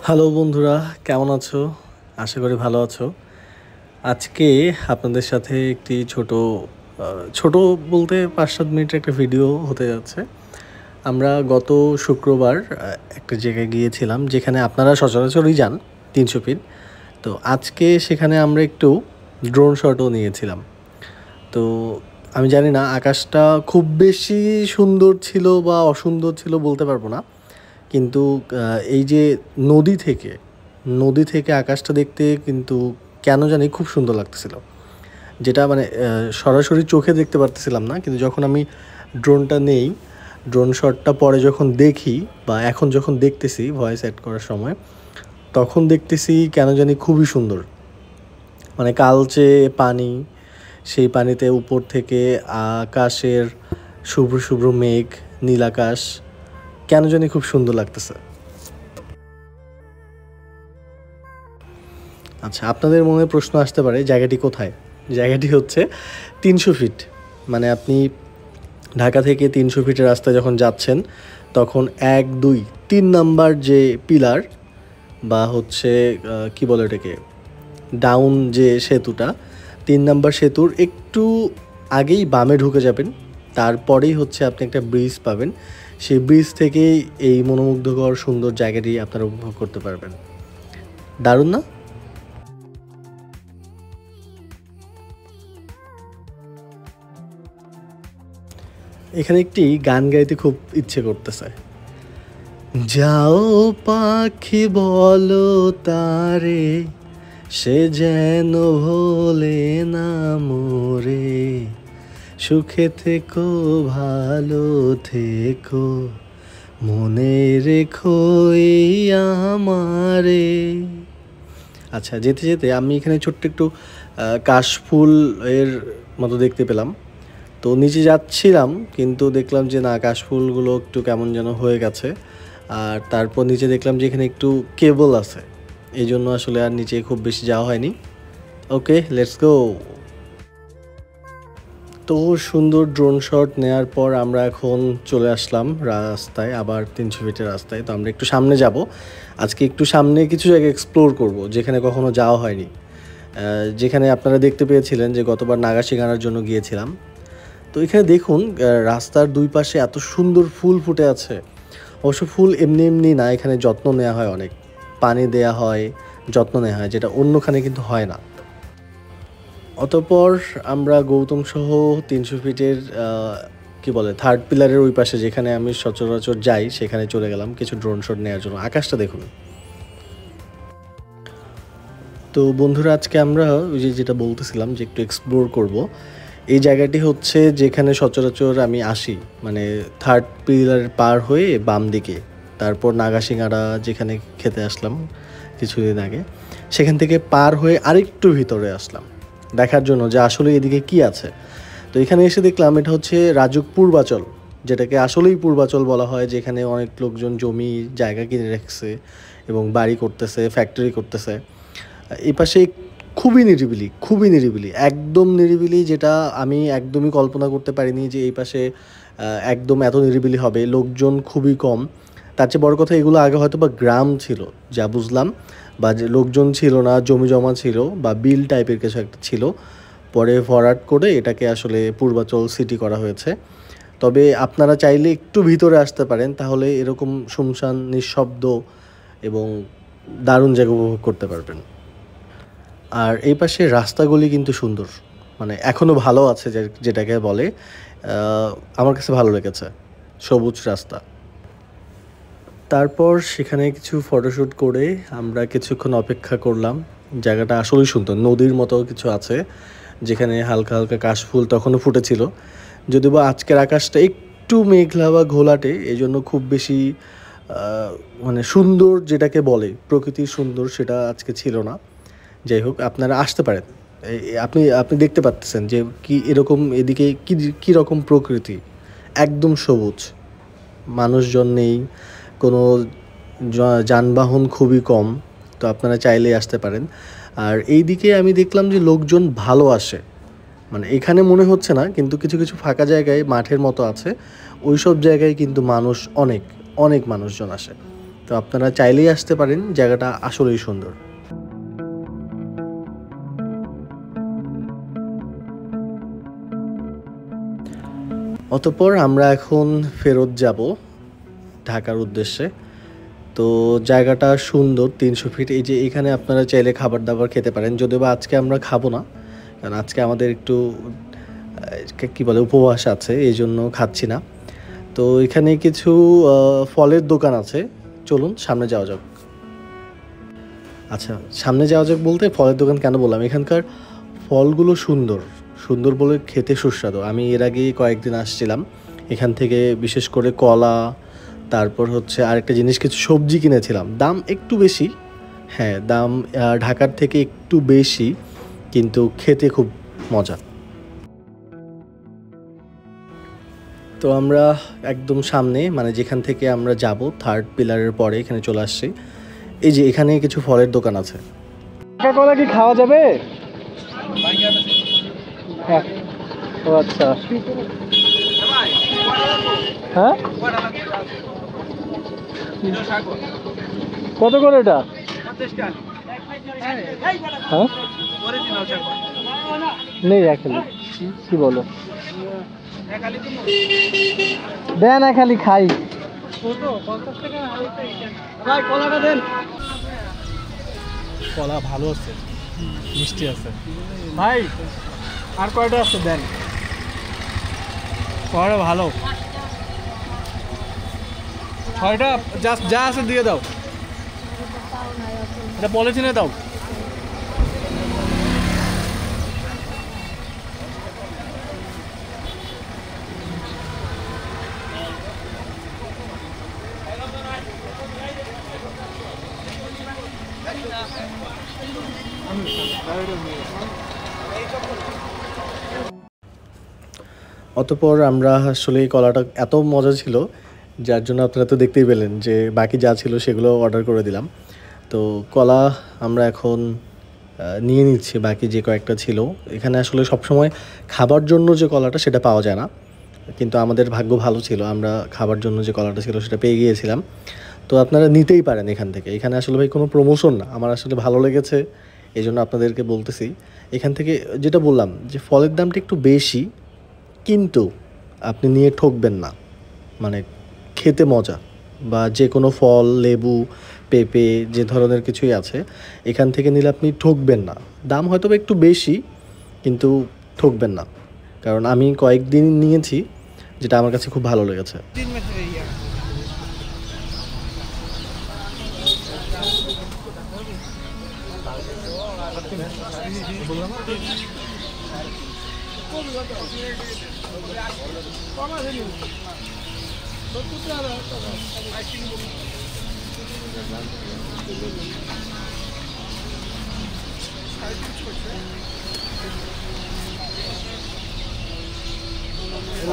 Hello বন্ধুরা, কেমন আছো? আশা করি ভালো আছো। আজকে আপনাদের সাথে একটি ছোট বলতে ৫-৭ মিনিটের একটা ভিডিও হতে যাচ্ছে। আমরা গত শুক্রবার একটা জায়গায় গিয়েছিলাম যেখানে আপনারা সচরাচরই যান, ৩০০ ফিট। তো আজকে সেখানে আমরা একটু ড্রোন শটও নিয়েছিলাম। তো আমি জানি না আকাশটা খুব বেশি সুন্দর ছিল বা অসুন্দর ছিল বলতে পারবো না। কিন্তু এই যে নদী থেকে নদী থেকে আকাশটা দেখতে কিন্তু কেন জানি খুব সুন্দর লাগতেছিল। যেটা মানে সরাসরি চোখে দেখতে পারতেছিলাম না, কিন্তু যখন আমি ড্রোনটা নেই, ড্রোন শটটা পরে যখন দেখি বা এখন যখন দেখতেছি ভয়েস অ্যাড করার সময়, তখন দেখতেছি কেন জানি খুবই সুন্দর। মানে কালচে পানি, সেই পানিতে উপর থেকে আকাশের শুভ্র শুভ্র মেঘ, নীল আকাশ, কেন জানি খুব সুন্দর লাগতেছে। আচ্ছা, আপনাদের মনে প্রশ্ন আসতে পারে জায়গাটি কোথায়? জায়গাটি হচ্ছে ৩০০ ফিট। মানে আপনি ঢাকা থেকে ৩০০ ফিটের রাস্তায় যখন যাচ্ছেন, তখন ১, ২, ৩ নাম্বার যে পিলার বা হচ্ছে কি বলে এটাকে, ডাউন যে সেতুটা, ৩ নাম্বার সেতুর একটু আগেই বামে ঢুকে যাবেন। তারপরেই হচ্ছে আপনি একটা ব্রিজ পাবেন। সেই ব্রিজ থেকেই এই মনোমুগ্ধকর সুন্দর জায়গাটি আপনারা উপভোগ করতে পারবেন। দারুণ না? এখানে একটি গান গাইতে খুব ইচ্ছে করতেছে। যাও পাখি বলো তারে, সে যেন ভোলে না মোরে, সুখে থেকো ভালো থেকো, মনে রেখো এই আমারে। আচ্ছা, যেতে যেতে আমি এখানে ছোট্ট একটু কাশফুল এর মতো দেখতে পেলাম। তো নিচে যাচ্ছিলাম, কিন্তু দেখলাম যে না, কাশফুলগুলো একটু কেমন যেন হয়ে গেছে। আর তারপর নিচে দেখলাম যে এখানে একটু কেবল আছে, এই জন্য আসলে আর নিচে খুব বেশি যাওয়া হয়নি। ওকে, লেটস গো। তো সুন্দর ড্রোন শট নেওয়ার পর আমরা এখন চলে আসলাম রাস্তায়, আবার ৩০০ ফিটের রাস্তায়। তো আমরা একটু সামনে যাব। আজকে একটু সামনে কিছু জায়গা এক্সপ্লোর করব যেখানে কখনো যাওয়া হয়নি। যেখানে আপনারা দেখতে পেয়েছিলেন যে গতবার নাগাশিগানার জন্য গিয়েছিলাম। তো এখানে দেখুন, রাস্তার দুই পাশে এত সুন্দর ফুল ফুটে আছে। অবশ্য ফুল এমনি এমনি না, এখানে যত্ন নেওয়া হয়, অনেক পানি দেয়া হয়, যত্ন নেওয়া হয়, যেটা অন্যখানে কিন্তু হয় না। অতঃপর আমরা গৌতম সহ ৩০০ ফিটের কি বলে থার্ড পিলারের ওই পাশে যেখানে আমি সচরাচর যাই, সেখানে চলে গেলাম কিছু ড্রোন শট নেওয়ার জন্য। আকাশটা দেখুন। তো বন্ধুরা, আজকে আমরা ওই যেটা বলতেছিলাম যে একটু এক্সপ্লোর করব, এই জায়গাটি হচ্ছে যেখানে সচরাচর আমি আসি, মানে থার্ড পিলার পার হয়ে বাম দিকে, তারপর নাগাসিঙাড়া যেখানে খেতে আসলাম কিছুদিন আগে, সেখান থেকে পার হয়ে আরেকটু ভিতরে আসলাম দেখার জন্য যে আসলে এদিকে কি আছে। তো এখানে এসে দেখলাম এটা হচ্ছে রাজুক পূর্বাচল, যেটাকে আসলেই পূর্বাচল বলা হয়, যেখানে অনেক লোকজন জমি জায়গা কিনে রেখেছে এবং বাড়ি করতেছে, ফ্যাক্টরি করতেছে। এই পাশে খুবই নিরিবিলি, খুবই নিরিবিলি, একদম নিরিবিলি, যেটা আমি একদমই কল্পনা করতে পারিনি যে এই পাশে একদম এত নিরিবিলি হবে। লোকজন খুবই কম। তার চেয়ে বড় কথা, এগুলো আগে হয়তো বা গ্রাম ছিল যা বুঝলাম, বা যে লোকজন ছিল না, জমি জমা ছিল বা বিল টাইপের কিছু একটা ছিল, পরে ভরাট করে এটাকে আসলে পূর্বাচল সিটি করা হয়েছে। তবে আপনারা চাইলে একটু ভিতরে আসতে পারেন, তাহলে এরকম শুনশান নিঃশব্দ এবং দারুণ জায়গা উপভোগ করতে পারবেন। আর এই পাশে রাস্তাগুলি কিন্তু সুন্দর, মানে এখনও ভালো আছে, যেটাকে বলে আমার কাছে ভালো লেগেছে, সবুজ রাস্তা। তারপর সেখানে কিছু ফটোশ্যুট করে আমরা কিছুক্ষণ অপেক্ষা করলাম। জায়গাটা আসলেই সুন্দর, নদীর মতো কিছু আছে যেখানে হালকা হালকা কাশফুল তখনও ফুটেছিল। যদিও বা আজকের আকাশটা একটু মেঘলা বা ঘোলাটে, এই জন্য খুব বেশি মানে সুন্দর যেটাকে বলে প্রকৃতির সুন্দর, সেটা আজকে ছিল না। যাই হোক, আপনারা আসতে পারেন। আপনি আপনি দেখতে পাচ্ছেন যে কি এরকম এদিকে কি কী রকম প্রকৃতি, একদম সবুজ, মানুষজন নেই, কোনো যানবাহন খুবই কম। তো আপনারা চাইলেই আসতে পারেন। আর এই দিকে আমি দেখলাম যে লোকজন ভালো আসে, মানে এখানে মনে হচ্ছে না, কিন্তু কিছু কিছু ফাঁকা জায়গায় মাঠের মতো আছে, ওই সব জায়গায় কিন্তু মানুষ অনেক অনেক মানুষজন আসে। তো আপনারা চাইলেই আসতে পারেন, জায়গাটা আসলেই সুন্দর। অতঃপর আমরা এখন ফেরত যাব ঢাকার উদ্দেশ্যে। তো জায়গাটা সুন্দর, 300 ফিট। এই যে এখানে আপনারা চাইলে খাবার দাবার খেতে পারেন, যদিও বা আজকে আমরা খাবো না, কারণ আজকে আমাদের একটু কী বলে উপবাস আছে, এই জন্য খাচ্ছি না। তো এখানে কিছু ফলের দোকান আছে, চলুন সামনে যাওয়া যাক। আচ্ছা, সামনে যাওয়া যাক বলতে ফলের দোকান কেন বললাম, এখানকার ফলগুলো সুন্দর সুন্দর বলে খেতে সুস্বাদু। আমি এর আগে কয়েকদিন আসছিলাম, এখান থেকে বিশেষ করে কলা, তারপর হচ্ছে আরেকটা জিনিস কিছু সবজি কিনেছিলাম, দাম একটু বেশি, হ্যাঁ দাম ঢাকার থেকে একটু বেশি, কিন্তু খেতে খুব মজা। তো আমরা একদম সামনে, মানে যেখান থেকে আমরা যাব 3rd পিলারের পরে এখানে চলে আসছি। এই যে এখানে কিছু ফলের দোকান আছে। কলা কি খাওয়া যাবে? হ্যাঁ, ও আচ্ছা, হ্যাঁ কত করে এটা? হ্যাঁ নেই একালি, কি বলো দেন একালি খাই। কলাটা দেন। কলা ভালো আছে, মিষ্টি আছে ভাই, আর কয়টা আছে দেন, কয়টা ভালো, 6টা জাস্ট যা আছে দিয়ে দাও, এটা পলিথিনে দাও। অতঃপর আমরা আসলে এই কলাটা এত মজা ছিল, যার জন্য আপনারা তো দেখতেই পেলেন যে বাকি যা ছিল সেগুলো অর্ডার করে দিলাম। তো কলা আমরা এখন নিয়ে নিচ্ছি, বাকি যে কয়েকটা ছিল। এখানে আসলে সবসময় খাবার জন্য যে কলাটা সেটা পাওয়া যায় না, কিন্তু আমাদের ভাগ্য ভালো ছিল, আমরা খাবার জন্য যে কলাটা ছিল সেটা পেয়ে গিয়েছিলাম। তো আপনারা নিতেই পারেন এখান থেকে। এখানে আসলে ভাই কোনো প্রমোশন না, আমার আসলে ভালো লেগেছে এই জন্য আপনাদেরকে বলতেছি। এখান থেকে যেটা বললাম যে ফলের দামটা একটু বেশি, কিন্তু আপনি নিয়ে ঠকবেন না, মানে খেতে মজা। বা যে কোনো ফল, লেবু, পেঁপে, যে ধরনের কিছুই আছে, এখান থেকে নিলে আপনি ঠকবেন না। দাম হয়তো একটু বেশি, কিন্তু ঠকবেন না, কারণ আমি কয়েকদিন নিয়েছি, যেটা আমার কাছে খুব ভালো লেগেছে।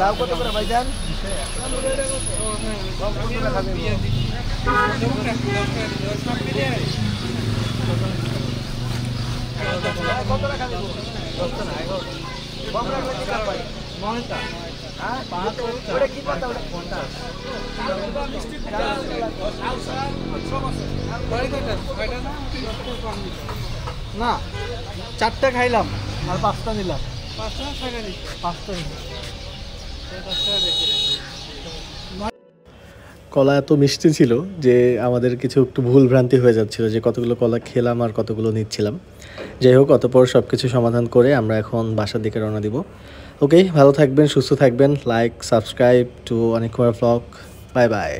লাউ কত করে ভাইজান? না 4টা খাইলাম আর 5টা নিলাম, 5টা কলা এত মিষ্টি ছিল যে আমাদের কিছু একটু ভুল ভ্রান্তি হয়ে যাচ্ছিল যে কতগুলো কলা খেলাম আর কতগুলো নিচ্ছিলাম। যাই হোক, অতঃপর সব কিছু সমাধান করে আমরা এখন বাসার দিকে রওনা দিব। ওকে, ভালো থাকবেন, সুস্থ থাকবেন। Like, subscribe to Anik Kumar blog. Bye bye.